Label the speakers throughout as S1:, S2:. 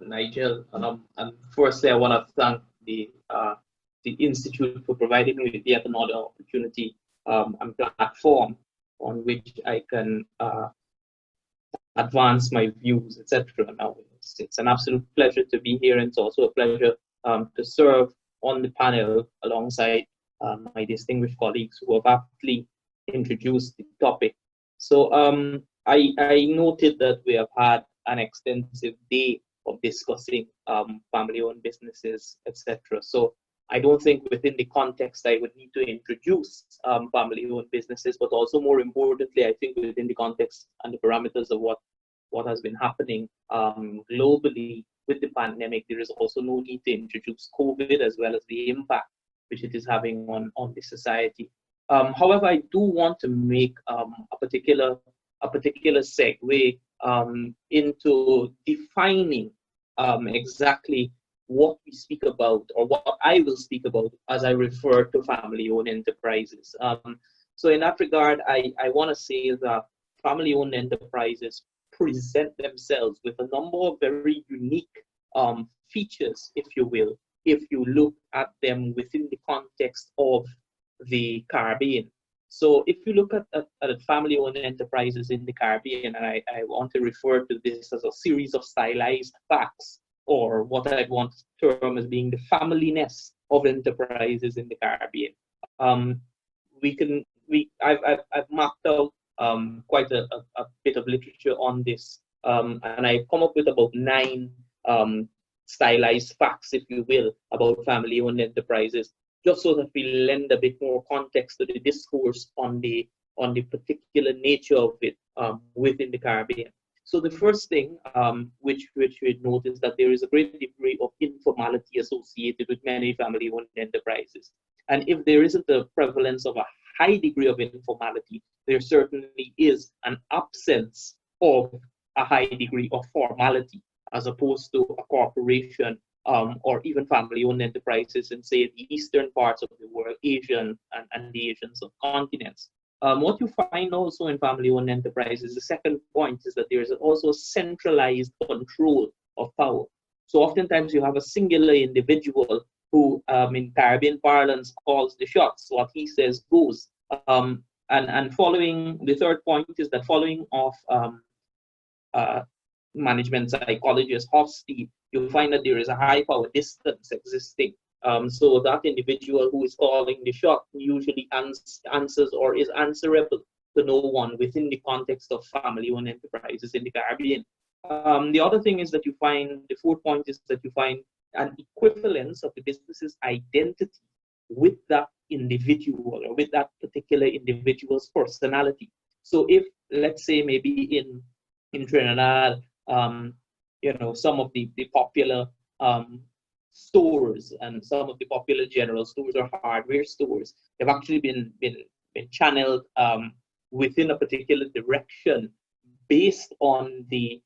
S1: Nigel. And firstly, I want to thank the Institute for providing me with yet another opportunity and platform on which I can advance my views, etc. Now, it's an absolute pleasure to be here, and it's also a pleasure to serve on the panel alongside my distinguished colleagues who have aptly introduced the topic. So I noted that we have had an extensive day of discussing family-owned businesses, etc. So I don't think within the context I would need to introduce family-owned businesses, but also more importantly, I think within the context and the parameters of what has been happening globally with the pandemic, there is also no need to introduce COVID as well as the impact which it is having on the society. However, I do want to make a particular segue into defining exactly what we speak about, or what I will speak about as I refer to family-owned enterprises. So in that regard, I want to say that family-owned enterprises present themselves with a number of very unique features, if you will, if you look at them within the context of the Caribbean. So if you look at family-owned enterprises in the Caribbean, and I want to refer to this as a series of stylized facts, or what I want to term as being the familyness of enterprises in the Caribbean. I've mapped out quite a bit of literature on this, and I've come up with about 9 stylized facts, if you will, about family-owned enterprises, just so that we lend a bit more context to the discourse on the particular nature of it within the Caribbean. So the first thing which we note is that there is a great degree of informality associated with many family-owned enterprises. And if there isn't a prevalence of a high degree of informality, there certainly is an absence of a high degree of formality, as opposed to a corporation or even family-owned enterprises in, say, the eastern parts of the world, Asian and the Asian subcontinents. What you find also in family-owned enterprises, the second point is that there is also centralized control of power. So oftentimes you have a singular individual who, in Caribbean parlance, calls the shots. What he says goes. And following, the third point is that following off management psychologist Hofstede, you find that there is a high power distance existing. So that individual who is calling the shot usually answers or is answerable to no one within the context of family-owned enterprises in the Caribbean. The other thing is that you find, the fourth point is that you find an equivalence of the business's identity with that individual, or with that particular individual's personality. So if, let's say, maybe in Trinidad, some of the popular stores and some of the popular general stores or hardware stores have actually been channeled within a particular direction based on the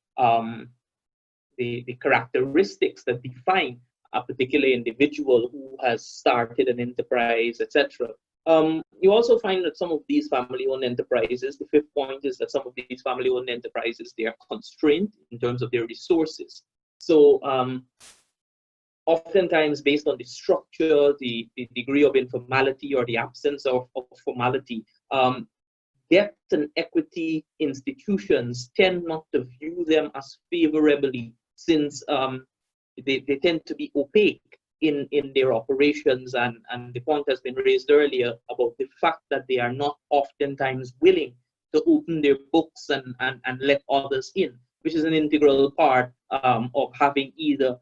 S1: characteristics that define a particular individual who has started an enterprise, etc. You also find that some of these family-owned enterprises, the fifth point is that some of these family-owned enterprises, they are constrained in terms of their resources. So oftentimes based on the structure, the degree of informality or the absence of formality, debt and equity institutions tend not to view them as favorably, since they tend to be opaque in their operations, and the point has been raised earlier about the fact that they are not oftentimes willing to open their books and let others in, which is an integral part of having either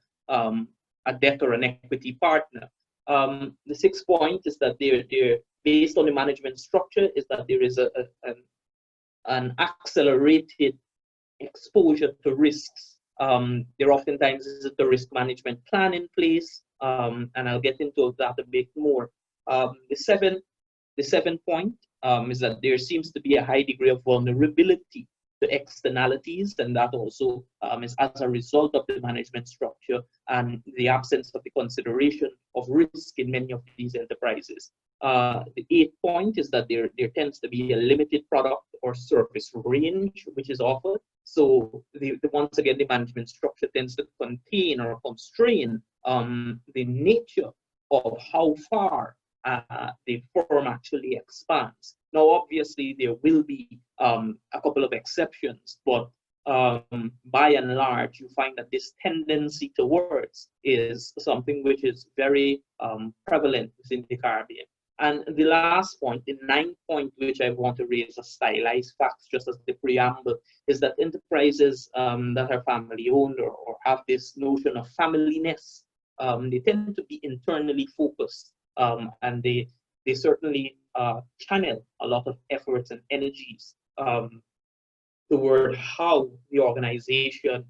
S1: a debt or an equity partner. The sixth point is that they're based on the management structure, is that there is an accelerated exposure to risks. There oftentimes is a risk management plan in place, and I'll get into that a bit more. The seventh point is that there seems to be a high degree of vulnerability to externalities, and that also is as a result of the management structure and the absence of the consideration of risk in many of these enterprises. The eighth point is that there tends to be a limited product or service range which is offered. So once again, the management structure tends to contain or constrain the nature of how far the firm actually expands. Now, obviously, there will be a couple of exceptions, but by and large, you find that this tendency towards is something which is very prevalent within the Caribbean. And the last point, the ninth point, which I want to raise as stylized facts, just as the preamble, is that enterprises that are family owned or have this notion of familyness, they tend to be internally focused, and they certainly channel a lot of efforts and energies toward how the organization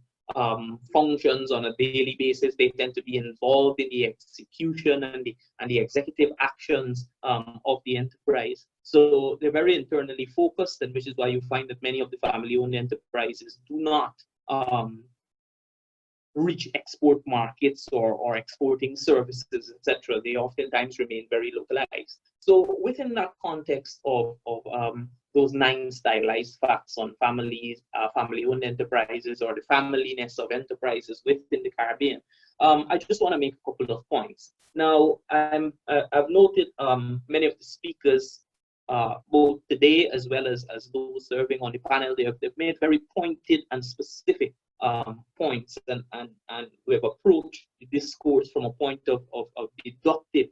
S1: functions on a daily basis. They tend to be involved in the execution and the executive actions of the enterprise. So they're very internally focused, and which is why you find that many of the family-owned enterprises do not reach export markets or exporting services, etc. They oftentimes remain very localized. So within that context of those 9 stylized facts on family-owned enterprises, or the familyness of enterprises within the Caribbean, I just want to make a couple of points. Now, I've noted many of the speakers, both today as well as those serving on the panel, they've made very pointed and specific points, and we've approached the discourse from a point of deductive.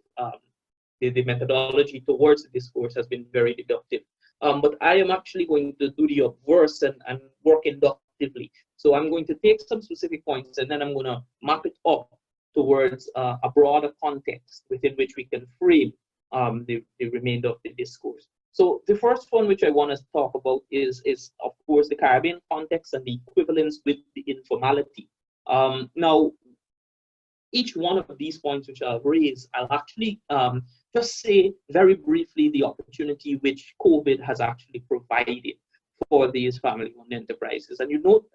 S1: The methodology towards the discourse has been very deductive. But I am actually going to do the obverse and work inductively. So I'm going to take some specific points, and then I'm going to map it up towards a broader context within which we can frame the remainder of the discourse. So the first one which I want to talk about is of course the Caribbean context and the equivalence with the informality. Now, each one of these points which I'll raise, I'll actually just say very briefly the opportunity which COVID has actually provided for these family-owned enterprises. And you note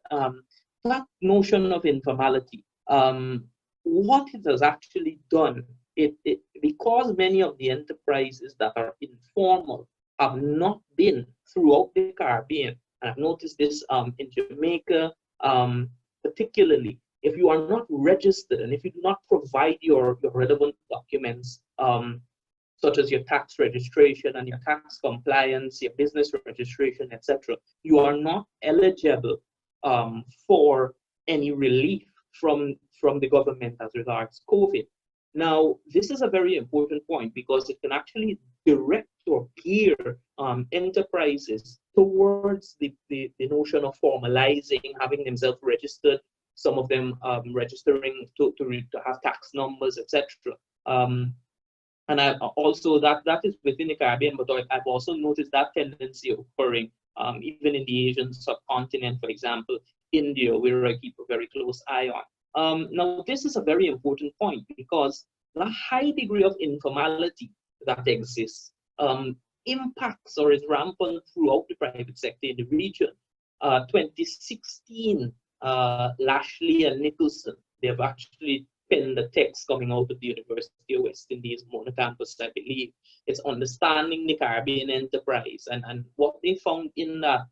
S1: that notion of informality, what it has actually done, because many of the enterprises that are informal have not been throughout the Caribbean, and I've noticed this in Jamaica particularly. If you are not registered and if you do not provide your relevant documents, such as your tax registration and your tax compliance, your business registration, etc., you are not eligible for any relief from the government as regards COVID. Now, this is a very important point because it can actually direct or gear enterprises towards the notion of formalizing, having themselves registered, some of them registering to have tax numbers, etc. And I also, that is within the Caribbean, but I've also noticed that tendency occurring even in the Asian subcontinent, for example, India, where I keep a very close eye on. Now, this is a very important point because the high degree of informality that exists impacts or is rampant throughout the private sector in the region. 2016, Lashley and Nicholson, they've actually penned a text coming out of the University of West Indies, Mona campus, I believe. It's Understanding the Caribbean Enterprise. And what they found in that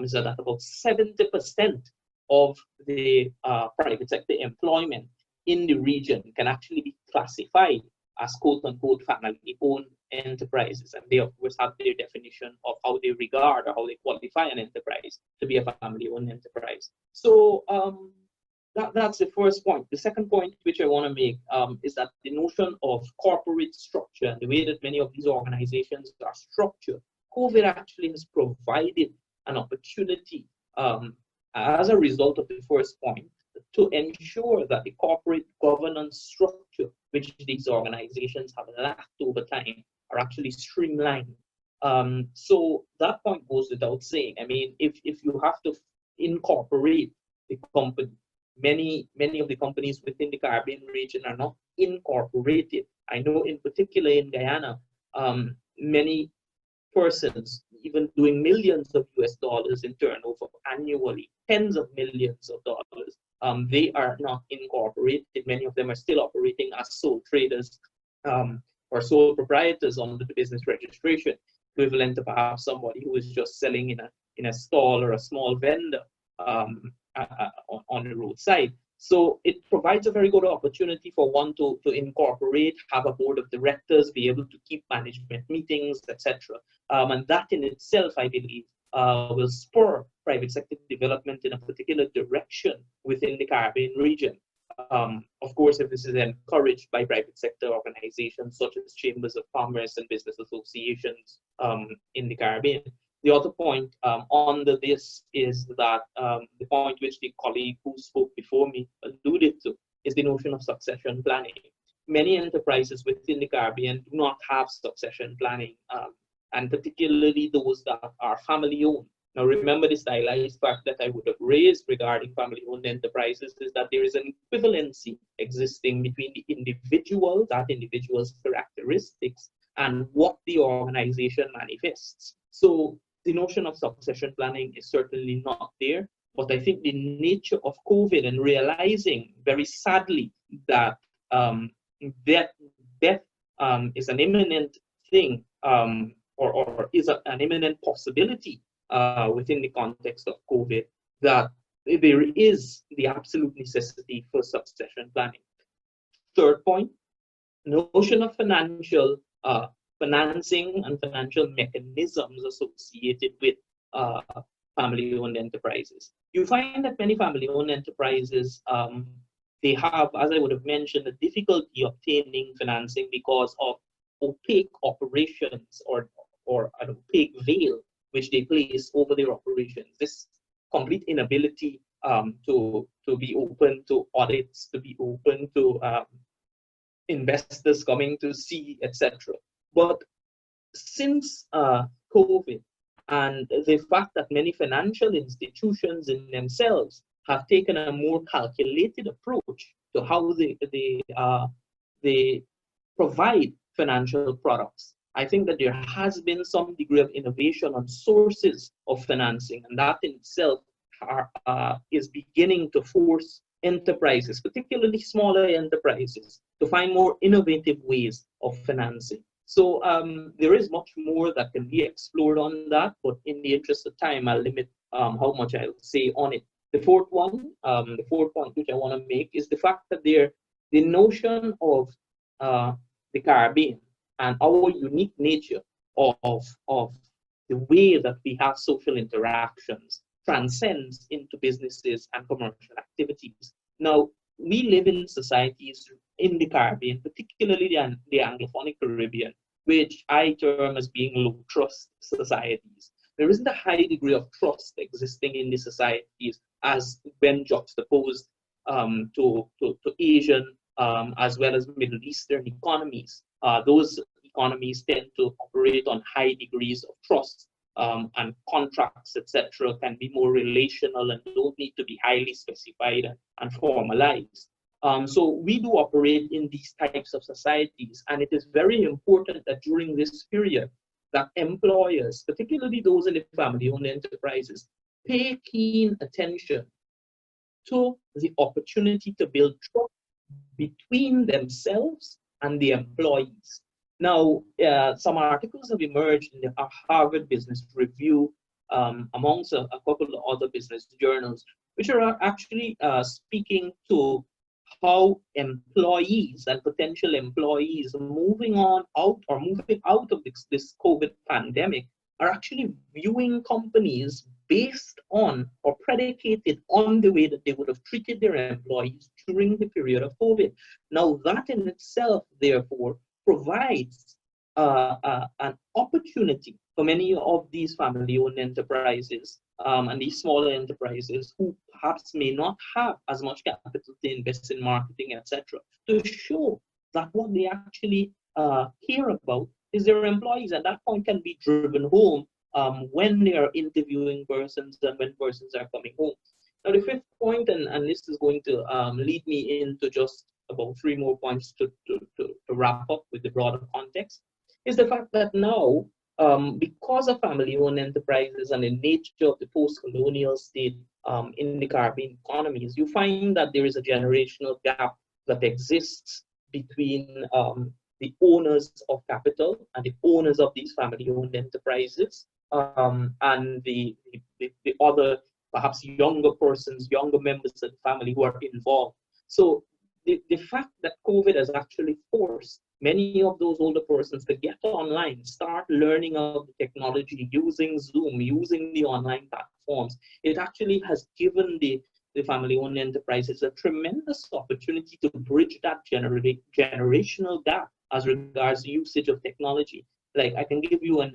S1: is that about 70% of the private sector employment in the region can actually be classified as quote-unquote family-owned enterprises. And they, of course, have their definition of how they regard or how they qualify an enterprise to be a family-owned enterprise. So that's the first point. The second point which I want to make is that the notion of corporate structure and the way that many of these organizations are structured, COVID actually has provided an opportunity as a result of the first point to ensure that the corporate governance structure which these organizations have lacked over time are actually streamlined. So that point goes without saying. I mean, if you have to incorporate the company, many of the companies within the Caribbean region are not incorporated. I know in particular in Guyana, many persons, even doing millions of US dollars in turnover annually, tens of millions of dollars, they are not incorporated. Many of them are still operating as sole traders or sole proprietors under the business registration, equivalent to perhaps somebody who is just selling in a stall or a small vendor. on the roadside. So it provides a very good opportunity for one to incorporate, have a board of directors, be able to keep management meetings, etc. And that in itself, I believe, will spur private sector development in a particular direction within the Caribbean region. Of course, if this is encouraged by private sector organizations such as chambers of commerce and business associations in the Caribbean. The other point under this is that the point which the colleague who spoke before me alluded to is the notion of succession planning. Many enterprises within the Caribbean do not have succession planning, and particularly those that are family owned. Now, remember the stylized fact that I would have raised regarding family-owned enterprises is that there is an equivalency existing between the individual, that individual's characteristics, and what the organization manifests. So the notion of succession planning is certainly not there, but I think the nature of COVID and realizing very sadly that death is an imminent thing, or is an imminent possibility within the context of COVID, that there is the absolute necessity for succession planning. Third point, notion of financial financing and financial mechanisms associated with family-owned enterprises. You find that many family-owned enterprises, they have, as I would have mentioned, a difficulty obtaining financing because of opaque operations or an opaque veil which they place over their operations. This complete inability to be open to audits, to be open to investors coming to see, etc. But since COVID and the fact that many financial institutions in themselves have taken a more calculated approach to how they provide financial products, I think that there has been some degree of innovation on sources of financing, and that in itself is beginning to force enterprises, particularly smaller enterprises, to find more innovative ways of financing. So there is much more that can be explored on that, but in the interest of time, I'll limit how much I'll say on it. The fourth point which I want to make is the fact that the notion of the Caribbean and our unique nature of the way that we have social interactions transcends into businesses and commercial activities. Now, we live in societies in the Caribbean, particularly the Anglophonic Caribbean, which I term as being low trust societies. There isn't a high degree of trust existing in the societies as when juxtaposed to Asian as well as Middle Eastern economies. Those economies tend to operate on high degrees of trust, and contracts, etc., can be more relational and don't need to be highly specified and formalized. So we do operate in these types of societies, and it is very important that during this period that employers, particularly those in the family-owned enterprises, pay keen attention to the opportunity to build trust between themselves and the employees. Now, some articles have emerged in the Harvard Business Review, amongst a couple of other business journals, which are actually speaking to how employees and potential employees moving out of this COVID pandemic are actually viewing companies based on or predicated on the way that they would have treated their employees during the period of COVID. Now, that in itself, therefore, provides an opportunity for many of these family-owned enterprises and these smaller enterprises who perhaps may not have as much capital to invest in marketing, etc., to show that what they actually care about is their employees, and that point can be driven home when they are interviewing persons and when persons are coming home. Now, the fifth point, and this is going to lead me into just about 3 more points to wrap up with the broader context, is the fact that now, because of family-owned enterprises and the nature of the post-colonial state in the Caribbean economies, you find that there is a generational gap that exists between the owners of capital and the owners of these family-owned enterprises and the other perhaps younger persons, younger members of the family who are involved. So the fact that COVID has actually forced many of those older persons to get online, start learning of the technology, using Zoom, using the online platforms, it actually has given the family-owned enterprises a tremendous opportunity to bridge that generational gap as regards the usage of technology. Like, I can give you an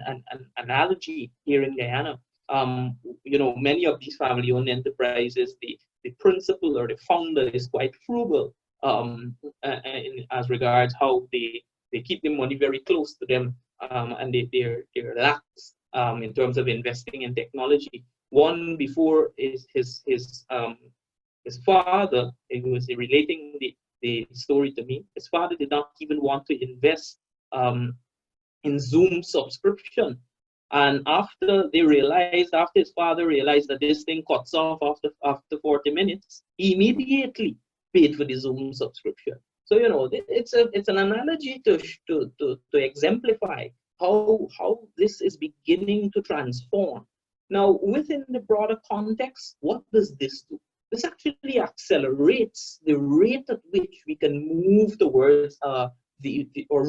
S1: analogy here in Guyana. Many of these family-owned enterprises, the principal or the founder is quite frugal, as regards how they keep the money very close to them, and they're lax in terms of investing in technology. One before is his father, he was relating the story to me. His father did not even want to invest in Zoom subscription. And after his father realized that this thing cuts off after 40 minutes, he immediately paid for the Zoom subscription. So, it's an analogy to exemplify how this is beginning to transform. Now, within the broader context, what does this do? This actually accelerates the rate at which we can move towards or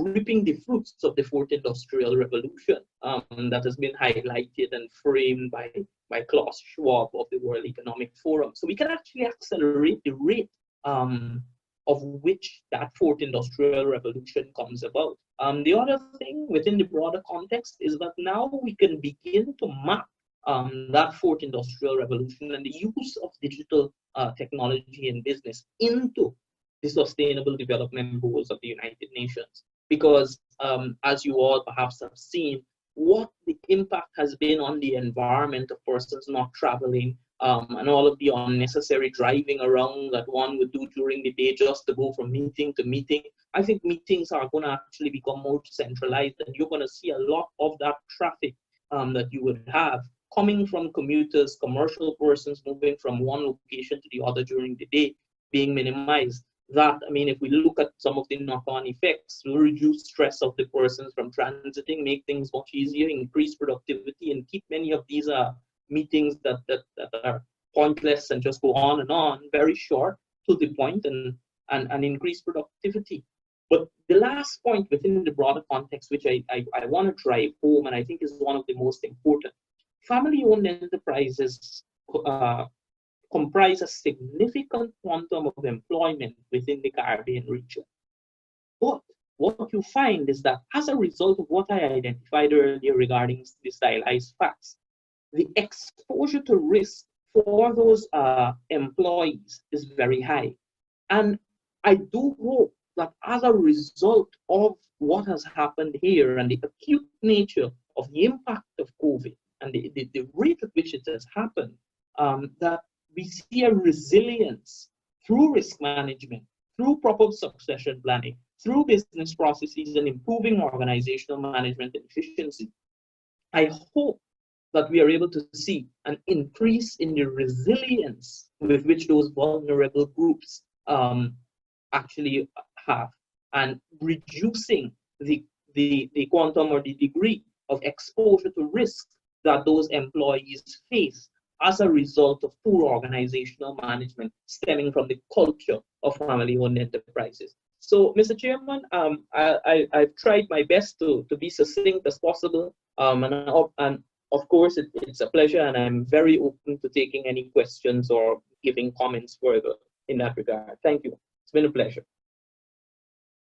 S1: reaping the fruits of the fourth industrial revolution that has been highlighted and framed by Klaus Schwab of the World Economic Forum. So we can actually accelerate the rate of which that fourth industrial revolution comes about. The other thing within the broader context is that now we can begin to map that fourth industrial revolution and the use of digital technology in business into the Sustainable Development Goals of the United Nations. Because as you all perhaps have seen, what the impact has been on the environment of persons not traveling, and all of the unnecessary driving around that one would do during the day just to go from meeting to meeting. I think meetings are going to actually become more centralized, and you're going to see a lot of that traffic that you would have coming from commuters, commercial persons moving from one location to the other during the day being minimized. That, I mean, if we look at some of the knock-on effects, will reduce stress of the persons from transiting, make things much easier, increase productivity, and keep many of these meetings that are pointless and just go on very short, to the point, and increase productivity. But the last point within the broader context, which I want to drive home, and I think is one of the most important, family-owned enterprises comprise a significant quantum of employment within the Caribbean region. But what you find is that as a result of what I identified earlier regarding the stylized facts, the exposure to risk for those employees is very high. And I do hope that as a result of what has happened here and the acute nature of the impact of COVID and the rate at which it has happened, that we see a resilience through risk management, through proper succession planning, through business processes and improving organizational management and efficiency. I hope that we are able to see an increase in the resilience with which those vulnerable groups actually have, and reducing the quantum or the degree of exposure to risk that those employees face as a result of poor organizational management stemming from the culture of family-owned enterprises. So, Mr. Chairman, I've tried my best to be succinct as possible, and of course, it's a pleasure, and I'm very open to taking any questions or giving comments further in that regard. Thank you. It's been a pleasure.